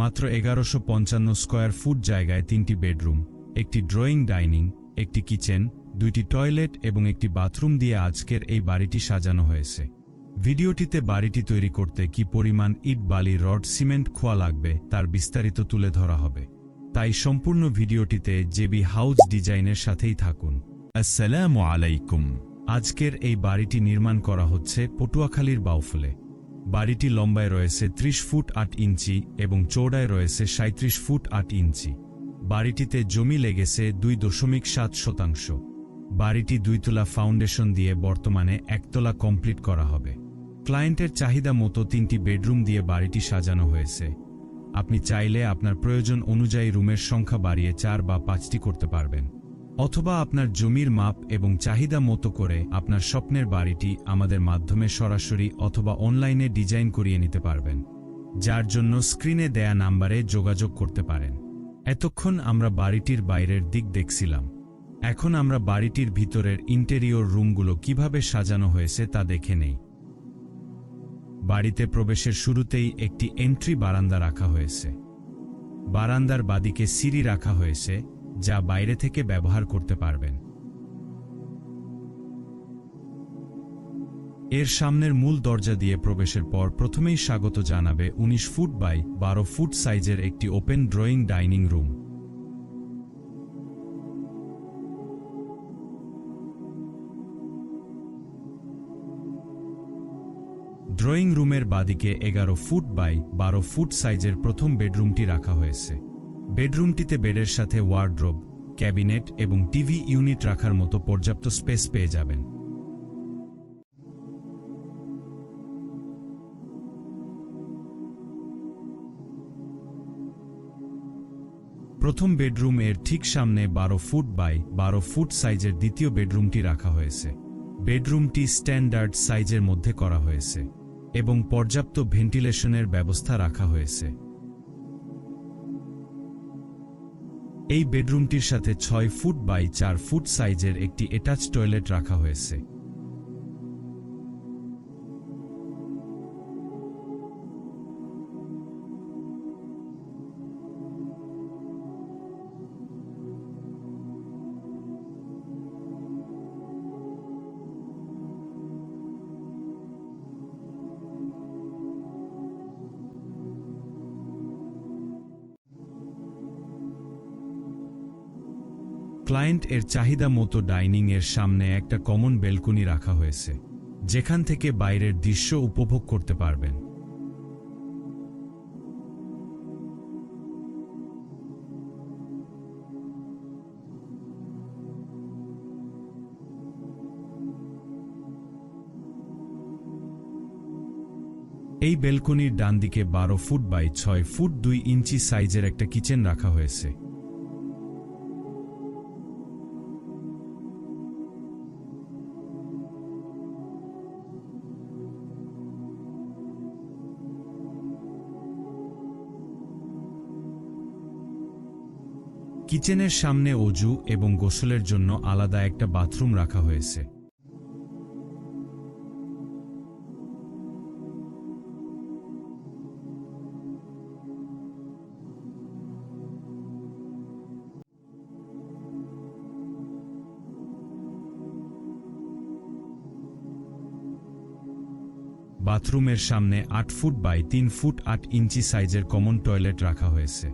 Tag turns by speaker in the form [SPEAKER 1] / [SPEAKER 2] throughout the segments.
[SPEAKER 1] মাত্র 1155 square foot জায়গায় 3টি বেডরুম, একটি ড্রয়িং ডাইনিং, একটি কিচেন, 2টি টয়লেট এবং একটি বাথরুম দিয়ে আজকের এই বাড়িটি সাজানো হয়েছে। ভিডিওটিতে বাড়িটি তৈরি করতে কি পরিমাণ ইট, বালি, রড, সিমেন্ট খোয়া লাগবে তার বিস্তারিত তুলে ধরা হবে। তাই সম্পূর্ণ ভিডিওটিতে জেবি হাউস ডিজাইনের সাথেই থাকুন। আসসালামু আলাইকুম। আজকের এই বাড়িটি নির্মাণ করা হচ্ছে পটুয়াখালীর বাউফলে। বাড়িটি লম্বায় রয়েছে 30 ফুট 8 ইঞ্চি এবং চৌড়ায় রয়েছে 37 ফুট 8 ইঞ্চি। বাড়িটিতে জমি লেগেছে 2.7%। বাড়িটি 2 তলা ফাউন্ডেশন দিয়ে বর্তমানে 1 তলা কমপ্লিট করা হবে। ক্লায়েন্টের চাহিদা মতো 3টি বেডরুম দিয়ে বাড়িটি সাজানো হয়েছে। আপনি চাইলে আপনার প্রয়োজন অনুযায়ী রুমের সংখ্যা বাড়িয়ে 4 বা 5টি করতে পারবেন, অথবা আপনার জমির মাপ এবং চাহিদা মতো করে আপনার স্বপ্নের বাড়িটি আমাদের মাধ্যমে সরাসরি অথবা অনলাইনে ডিজাইন করিয়ে নিতে পারবেন, যার জন্য স্ক্রিনে দেয়া নাম্বারে যোগাযোগ করতে পারেন। এতক্ষণ আমরা বাড়িটির বাইরের দিক দেখছিলাম, এখন আমরা বাড়িটির ভিতরের ইন্টেরিয়র রুমগুলো কিভাবে সাজানো হয়েছে তা দেখে নেই। বাড়িতে প্রবেশের শুরুতেই একটি এন্ট্রি বারান্দা রাখা হয়েছে। বারান্দার বাদিকে সিঁড়ি রাখা হয়েছে, যা বাইরে থেকে ব্যবহার করতে পারবেন। এর সামনের মূল দরজা দিয়ে প্রবেশের পর প্রথমেই স্বাগত জানাবে 19 ফুট বাই 12 ফুট সাইজের একটি open drawing dining room. Drawing রুমের বাদিকে 11 ফুট বাই 12 ফুট সাইজের প্রথম বেডরুমটি রাখা হয়েছে। বেডরুমটিতে বেডের সাথে ওয়ার্ড্রোব, ক্যাবিনেট এবং টিভি ইউনিট রাখার মতো পর্যাপ্ত স্পেস পেয়ে যাবেন। প্রথম বেডরুম এর ঠিক সামনে 12 ফুট বাই 12 ফুট সাইজের দ্বিতীয় বেডরুমটি রাখা হয়েছে। বেডরুমটি স্ট্যান্ডার্ড সাইজের মধ্যে করা হয়েছে এবং পর্যাপ্ত ভেন্টিলেশনের ব্যবস্থা রাখা হয়েছে। এই বেডরুমটির সাথে 6 ফুট বাই 4 ফুট সাইজের একটি অ্যাটাচ টয়লেট রাখা হয়েছে। ক্লায়েন্ট এর চাহিদা মতো ডাইনিং এর সামনে একটা কমন বেলকনি রাখা হয়েছে, যেখান থেকে বাইরের দৃশ্য উপভোগ করতে পারবেন। এই বেলকনির ডান দিকে 12 ফুট বাই 6 ফুট 2 ইঞ্চি সাইজের একটা কিচেন রাখা হয়েছে। কিচেনের সামনে অজু এবং গোসলের জন্য আলাদা একটা বাথরুম রাখা হয়েছে। বাথরুমের সামনে 8 ফুট বাই 3 ফুট 8 ইঞ্চি সাইজের কমন টয়লেট রাখা হয়েছে।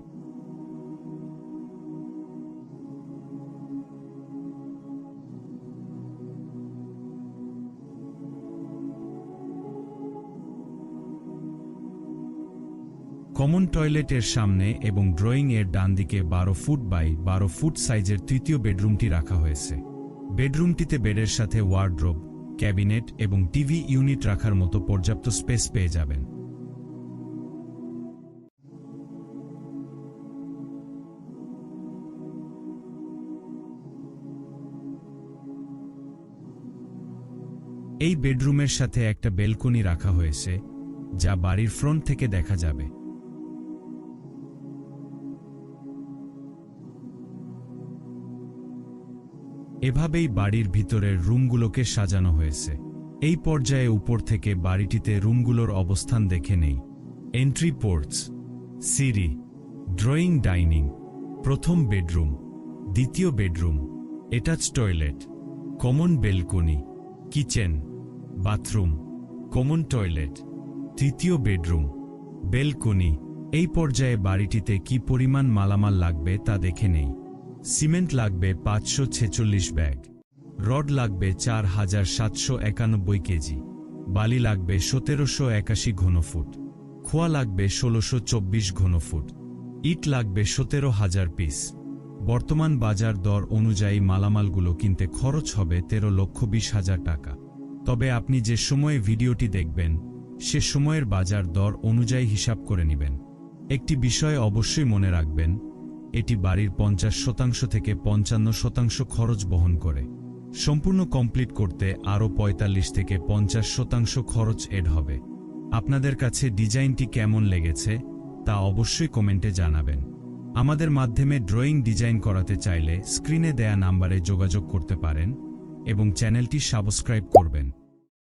[SPEAKER 1] কমন টয়লেটের সামনে এবং ড্রয়িং এর ডান দিকে 12 ফুট বাই 12 ফুট সাইজের তৃতীয় বেডরুমটি রাখা হয়েছে। বেডরুমটিতে বেডের সাথে ওয়ার্ড্রোব, ক্যাবিনেট এবং টিভি ইউনিট রাখার মতো পর্যাপ্ত স্পেস পেয়ে যাবেন। এই বেডরুমের সাথে একটা বেলকনি রাখা হয়েছে, যা বাড়ির ফ্রন্ট থেকে দেখা যাবে। এভাবেই বাড়ির ভিতরের রুমগুলোকে সাজানো হয়েছে। এই পর্যায়ে উপর থেকে বাড়িটিতে রুমগুলোর অবস্থান দেখে নেই। এন্ট্রি পোর্টস, সিঁড়ি, ড্রয়িং ডাইনিং, প্রথম বেডরুম, দ্বিতীয় bedroom, attach toilet, common balcony, kitchen, bathroom, common toilet, তৃতীয় বেডরুম, বেলকনি। এই পর্যায়ে বাড়িটিতে কি পরিমাণ মালামাল লাগবে তা দেখে নেই। সিমেন্ট লাগবে 546 ব্যাগ, রড লাগবে 4791 কেজি, বালি লাগবে 1781 ঘনফুট, খোয়া লাগবে 1624 ঘনফুট, ইট লাগবে 17,000 পিস। বর্তমান বাজার দর অনুযায়ী মালামালগুলো কিনতে খরচ হবে 13,20,000 টাকা। তবে আপনি যে সময়ে ভিডিওটি দেখবেন সে সময়ের বাজার দর অনুযায়ী হিসাব করে নেবেন। একটি বিষয় অবশ্যই মনে রাখবেন, এটি বাড়ির 50% থেকে 55% খরচ বহন করে। সম্পূর্ণ কমপ্লিট করতে আরও 45 থেকে 50% খরচ এড হবে। আপনাদের কাছে ডিজাইনটি কেমন লেগেছে তা অবশ্যই কমেন্টে জানাবেন। আমাদের মাধ্যমে ড্রয়িং ডিজাইন করাতে চাইলে স্ক্রিনে দেয়া নাম্বারে যোগাযোগ করতে পারেন এবং চ্যানেলটি সাবস্ক্রাইব করবেন।